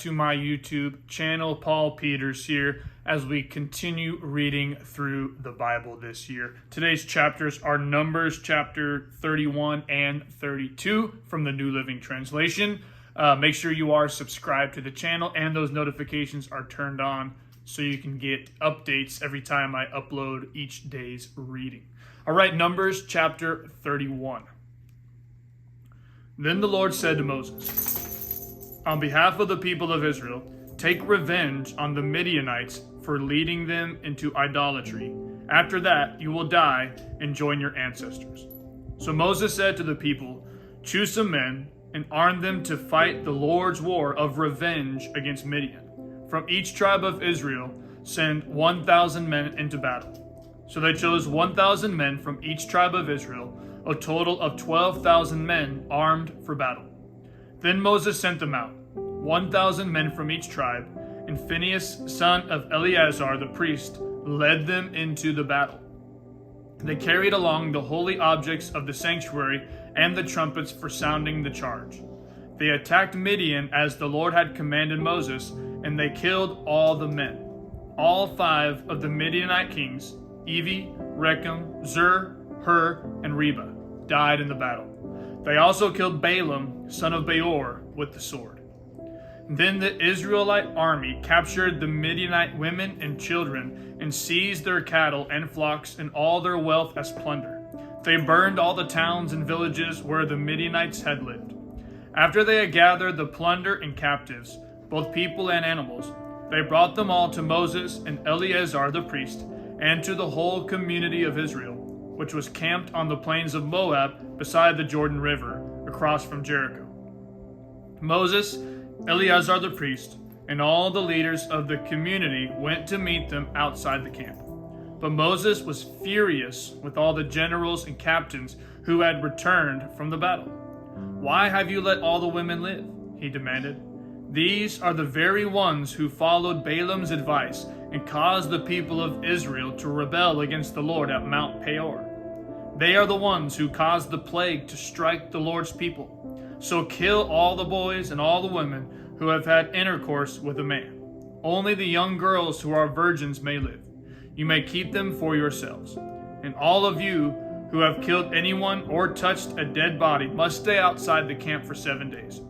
to my YouTube channel. Paul Peters here as we continue reading through the Bible this year. Today's chapters are Numbers chapter 31 and 32 from the New Living Translation. Make sure you are subscribed to the channel and those notifications are turned on so you can get updates every time I upload each day's reading. All right, Numbers chapter 31. Then the Lord said to Moses, "On behalf of the people of Israel, take revenge on the Midianites for leading them into idolatry. After that, you will die and join your ancestors." So Moses said to the people, "Choose some men and arm them to fight the Lord's war of revenge against Midian. From each tribe of Israel, send 1,000 men into battle." So they chose 1,000 men from each tribe of Israel, a total of 12,000 men armed for battle. Then Moses sent them out, 1,000 men from each tribe, and Phinehas, son of Eleazar the priest, led them into the battle. They carried along the holy objects of the sanctuary and the trumpets for sounding the charge. They attacked Midian as the Lord had commanded Moses, and they killed all the men. All 5 of the Midianite kings, Evi, Rechem, Zur, Hur, and Reba, died in the battle. They also killed Balaam, son of Beor, with the sword. Then the Israelite army captured the Midianite women and children and seized their cattle and flocks and all their wealth as plunder. They burned all the towns and villages where the Midianites had lived. After they had gathered the plunder and captives, both people and animals, they brought them all to Moses and Eleazar the priest and to the whole community of Israel, which was camped on the plains of Moab beside the Jordan River, across from Jericho. Moses, Eleazar the priest, and all the leaders of the community went to meet them outside the camp. But Moses was furious with all the generals and captains who had returned from the battle. "Why have you let all the women live?" he demanded. "These are the very ones who followed Balaam's advice and caused the people of Israel to rebel against the Lord at Mount Peor. They are the ones who caused the plague to strike the Lord's people. So kill all the boys and all the women who have had intercourse with a man. Only the young girls who are virgins may live. You may keep them for yourselves. And all of you who have killed anyone or touched a dead body must stay outside the camp for 7 days.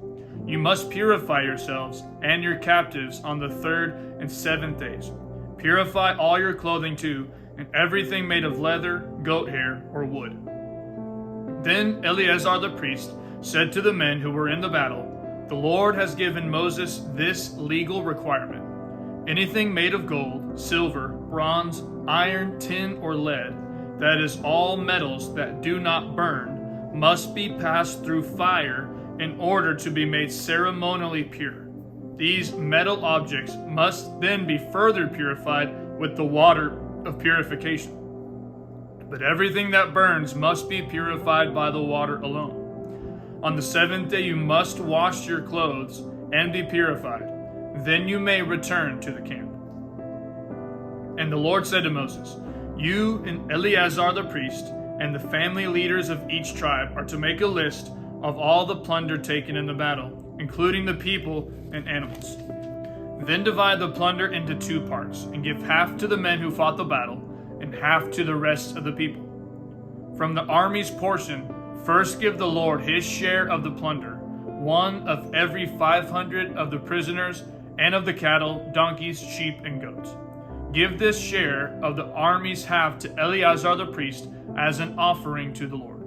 You must purify yourselves and your captives on the 3rd and 7th days. Purify all your clothing too, and everything made of leather, goat hair, or wood." Then Eleazar the priest said to the men who were in the battle, "The Lord has given Moses this legal requirement. Anything made of gold, silver, bronze, iron, tin, or lead, that is all metals that do not burn, must be passed through fire in order to be made ceremonially pure. These metal objects must then be further purified with the water of purification. But everything that burns must be purified by the water alone. On the 7th day you must wash your clothes and be purified. Then you may return to the camp." And the Lord said to Moses, "You and Eleazar the priest and the family leaders of each tribe are to make a list of all the plunder taken in the battle, including the people and animals. Then divide the plunder into 2 parts and give half to the men who fought the battle and half to the rest of the people. From the army's portion, first give the Lord his share of the plunder, 1 of every 500 of the prisoners and of the cattle, donkeys, sheep, and goats. Give this share of the army's half to Eleazar the priest as an offering to the Lord.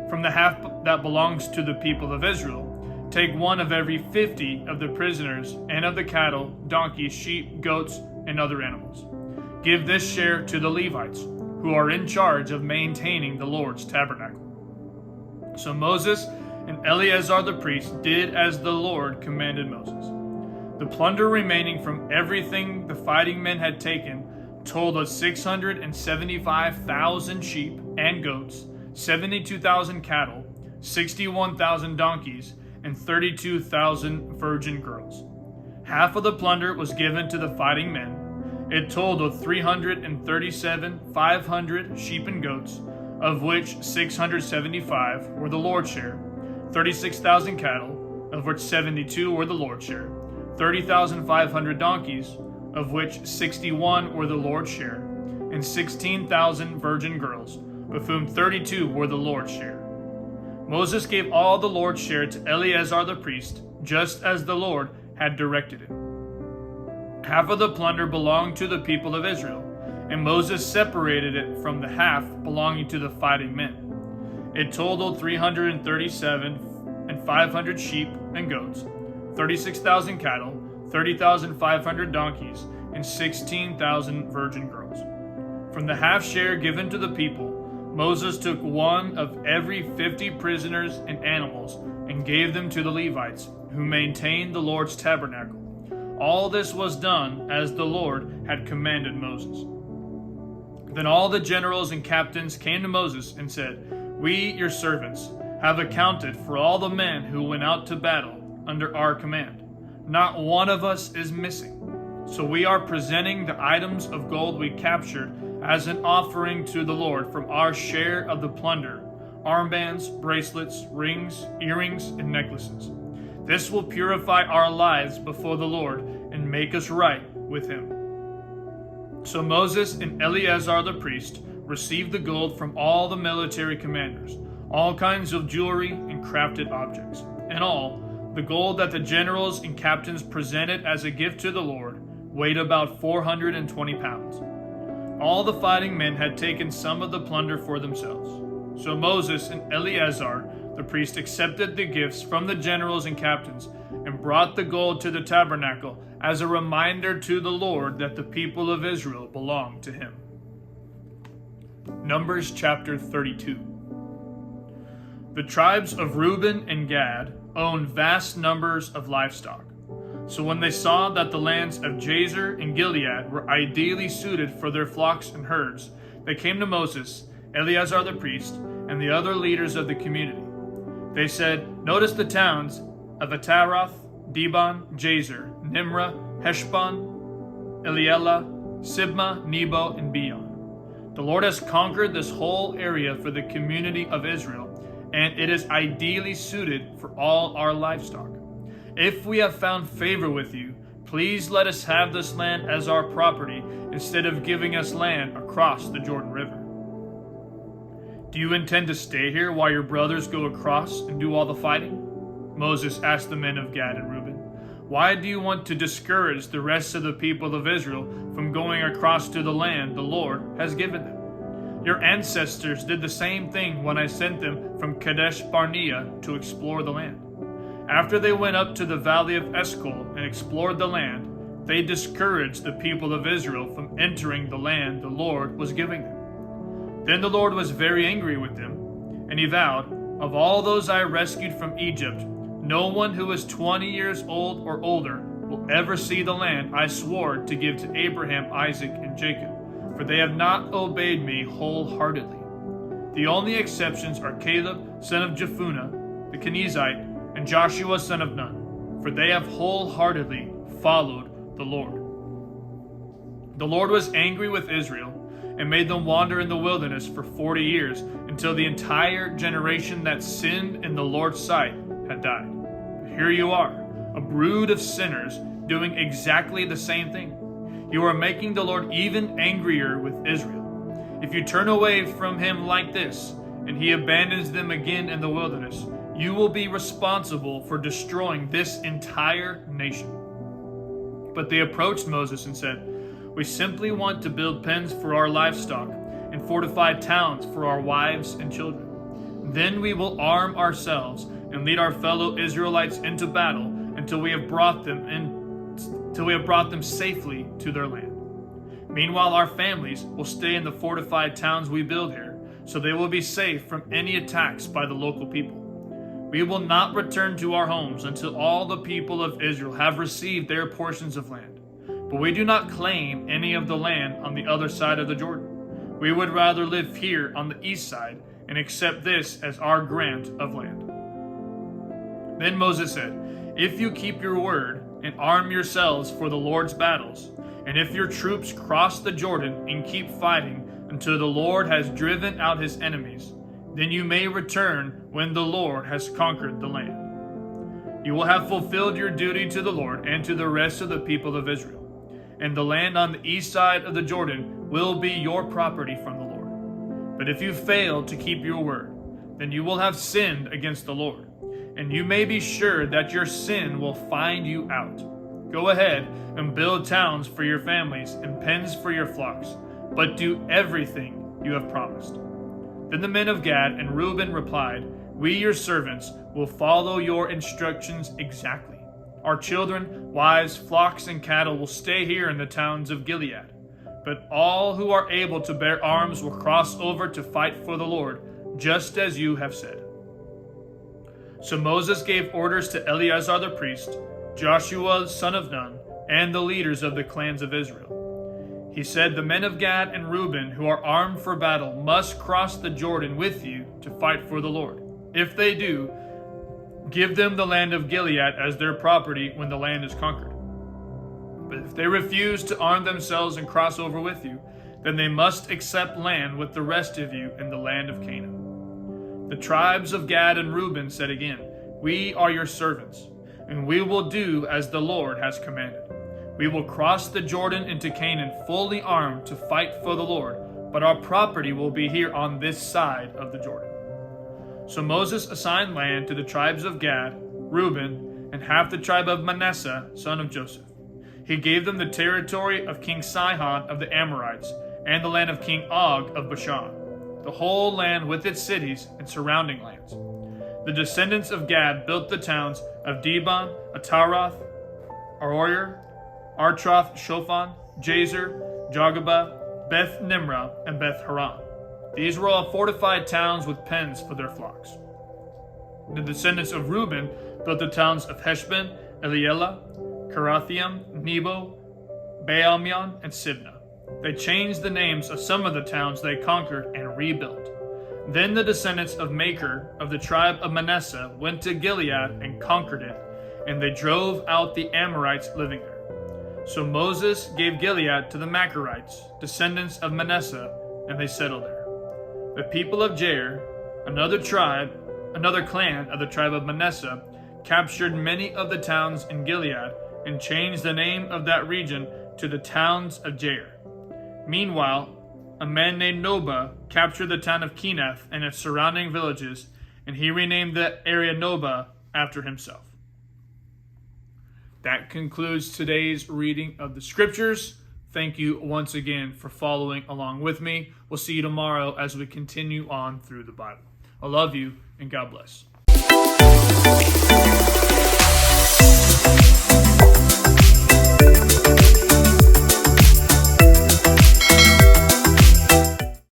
From the half that belongs to the people of Israel, take 1 of every 50 of the prisoners and of the cattle, donkeys, sheep, goats, and other animals. Give this share to the Levites, who are in charge of maintaining the Lord's tabernacle." So Moses and Eleazar the priest did as the Lord commanded Moses. The plunder remaining from everything the fighting men had taken totaled 675,000 sheep and goats, 72,000 cattle, 61,000 donkeys, and 32,000 virgin girls. Half of the plunder was given to the fighting men. It totaled 337,500 sheep and goats, of which 675 were the Lord's share, 36,000 cattle, of which 72 were the Lord's share, 30,500 donkeys, of which 61 were the Lord's share, and 16,000 virgin girls, of whom 32 were the Lord's share. Moses gave all the Lord's share to Eleazar the priest, just as the Lord had directed him. Half of the plunder belonged to the people of Israel, and Moses separated it from the half belonging to the fighting men. It totaled 337,500 sheep and goats, 36,000 cattle, 30,500 donkeys, and 16,000 virgin girls. From the half share given to the people, Moses took one of every 50 prisoners and animals and gave them to the Levites, who maintained the Lord's tabernacle. All this was done as the Lord had commanded Moses. Then all the generals and captains came to Moses and said, "We, your servants, have accounted for all the men who went out to battle under our command. Not one of us is missing. So we are presenting the items of gold we captured as an offering to the Lord from our share of the plunder: armbands, bracelets, rings, earrings, and necklaces. This will purify our lives before the Lord and make us right with him." So Moses and Eleazar the priest received the gold from all the military commanders, all kinds of jewelry and crafted objects. In all, the gold that the generals and captains presented as a gift to the Lord weighed about 420 pounds. All the fighting men had taken some of the plunder for themselves. So Moses and Eleazar the priest accepted the gifts from the generals and captains and brought the gold to the tabernacle as a reminder to the Lord that the people of Israel belonged to him. Numbers chapter 32. The tribes of Reuben and Gad owned vast numbers of livestock. So when they saw that the lands of Jazer and Gilead were ideally suited for their flocks and herds, they came to Moses, Eleazar the priest, and the other leaders of the community. They said, "Notice the towns of Ataroth, Dibon, Jazer, Nimrah, Heshbon, Elealeh, Sibmah, Nebo, and Beon. The Lord has conquered this whole area for the community of Israel, and it is ideally suited for all our livestock. If we have found favor with you, please let us have this land as our property instead of giving us land across the Jordan River." "Do you intend to stay here while your brothers go across and do all the fighting?" Moses asked the men of Gad and Reuben. "Why do you want to discourage the rest of the people of Israel from going across to the land the Lord has given them? Your ancestors did the same thing when I sent them from Kadesh Barnea to explore the land. After they went up to the valley of Eshcol and explored the land, they discouraged the people of Israel from entering the land the Lord was giving them. Then the Lord was very angry with them, and he vowed, 'Of all those I rescued from Egypt, no one who is 20 years old or older will ever see the land I swore to give to Abraham, Isaac, and Jacob, for they have not obeyed me wholeheartedly. The only exceptions are Caleb, son of Jephunneh, the Kenizzite, and Joshua, son of Nun, for they have wholeheartedly followed the Lord.' The Lord was angry with Israel and made them wander in the wilderness for 40 years until the entire generation that sinned in the Lord's sight had died. But here you are, a brood of sinners doing exactly the same thing. You are making the Lord even angrier with Israel. If you turn away from him like this, and he abandons them again in the wilderness, you will be responsible for destroying this entire nation." But they approached Moses and said, "We simply want to build pens for our livestock and fortified towns for our wives and children. Then we will arm ourselves and lead our fellow Israelites into battle until we have brought them safely to their land. Meanwhile, our families will stay in the fortified towns we build here, so they will be safe from any attacks by the local people. We will not return to our homes until all the people of Israel have received their portions of land. But we do not claim any of the land on the other side of the Jordan. We would rather live here on the east side and accept this as our grant of land." Then Moses said, "If you keep your word and arm yourselves for the Lord's battles, and if your troops cross the Jordan and keep fighting until the Lord has driven out his enemies, then you may return when the Lord has conquered the land. You will have fulfilled your duty to the Lord and to the rest of the people of Israel. And the land on the east side of the Jordan will be your property from the Lord. But if you fail to keep your word, then you will have sinned against the Lord, and you may be sure that your sin will find you out. Go ahead and build towns for your families and pens for your flocks, but do everything you have promised. Then the men of Gad and Reuben replied, We, your servants, will follow your instructions exactly. Our children, wives, flocks, and cattle will stay here in the towns of Gilead. But all who are able to bear arms will cross over to fight for the Lord, just as you have said. So Moses gave orders to Eleazar the priest, Joshua son of Nun, and the leaders of the clans of Israel. He said, The men of Gad and Reuben who are armed for battle must cross the Jordan with you to fight for the Lord. If they do, give them the land of Gilead as their property when the land is conquered. But if they refuse to arm themselves and cross over with you, then they must accept land with the rest of you in the land of Canaan. The tribes of Gad and Reuben said again, We are your servants, and we will do as the Lord has commanded. We will cross the Jordan into Canaan fully armed to fight for the Lord, but our property will be here on this side of the Jordan. So Moses assigned land to the tribes of Gad, Reuben, and half the tribe of Manasseh, son of Joseph. He gave them the territory of King Sihon of the Amorites, and the land of King Og of Bashan, the whole land with its cities and surrounding lands. The descendants of Gad built the towns of Dibon, Ataroth, Aroer, Artroth, Shofan, Jazer, Jogabah, Beth Nimrah, and Beth Haran. These were all fortified towns with pens for their flocks. The descendants of Reuben built the towns of Heshbon, Eliela, Karathiam, Nebo, Baalmeon, and Sibnah. They changed the names of some of the towns they conquered and rebuilt. Then the descendants of Machir of the tribe of Manasseh went to Gilead and conquered it, and they drove out the Amorites living there. So Moses gave Gilead to the Machirites, descendants of Manasseh, and they settled there. The people of Jair, another clan of the tribe of Manasseh, captured many of the towns in Gilead and changed the name of that region to the towns of Jair. Meanwhile, a man named Nobah captured the town of Kenath and its surrounding villages, and he renamed the area Nobah after himself. That concludes today's reading of the scriptures. Thank you once again for following along with me. We'll see you tomorrow as we continue on through the Bible. I love you, and God bless.